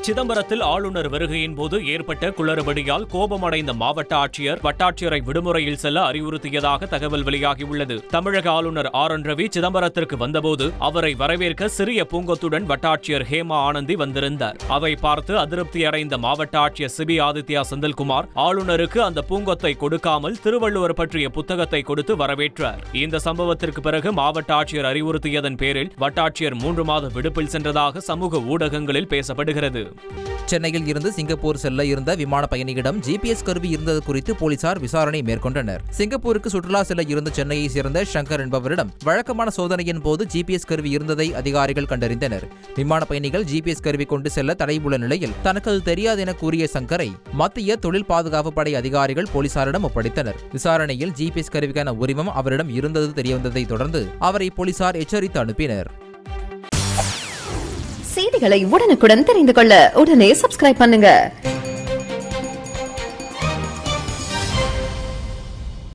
சிதம்பரத்தில் ஆளுநர் வருகையின் போது ஏற்பட்ட குளறுபடியால் கோபமடைந்த மாவட்ட ஆட்சியர் வட்டாட்சியரை விடுமுறையில் செல்ல அறிவுறுத்தியதாக தகவல் வெளியாகியுள்ளது. தமிழக ஆளுநர் RN ரவி சிதம்பரத்திற்கு வந்தபோது அவரை வரவேற்க சிறிய பூங்கொத்துடன் வட்டாட்சியர் ஹேமா ஆனந்தி வந்திருந்தார். அவை பார்த்து அதிருப்தி அடைந்த மாவட்ட ஆட்சியர் சிபி ஆதித்யா செந்தில்குமார் ஆளுநருக்கு அந்த பூங்கொத்தை கொடுக்காமல் திருவள்ளுவர் பற்றிய புத்தகத்தை கொடுத்து வரவேற்றார். இந்த சம்பவத்திற்கு பிறகு மாவட்ட ஆட்சியர் அறிவுறுத்தியதன் பேரில் வட்டாட்சியர் 3 மாத விடுப்பில் சென்றதாக சமூக ஊடகங்களில் பேசப்படுகிறது. சென்னையில் இருந்து சிங்கப்பூர் செல்ல இருந்த விமான பயணியிடம் GPS கருவி இருந்தது குறித்து போலீசார் விசாரணை மேற்கொண்டனர். சிங்கப்பூருக்கு சுற்றுலா செல்ல இருந்த சென்னையை சேர்ந்த சங்கர் என்பவரிடம் வழக்கமான சோதனையின் போது GPS கருவி இருந்ததை அதிகாரிகள் கண்டறிந்தனர். விமான பயணிகள் GPS கருவி கொண்டு செல்ல தடை உள்ள நிலையில் தனக்கு அது தெரியாது என கூறிய சங்கரை மத்திய தொழில் பாதுகாப்பு படை அதிகாரிகள் போலீசாரிடம் ஒப்படைத்தனர். விசாரணையில் GPS கருவிக்கான உரிமம் அவரிடம் இருந்தது தெரியவந்ததை தொடர்ந்து அவரை போலீசார் எச்சரித்து அனுப்பினர். செய்திகளை உடனுக்குடன் தெரிந்து கொள்ள உடனே சப்ஸ்கிரைப் பண்ணுங்க.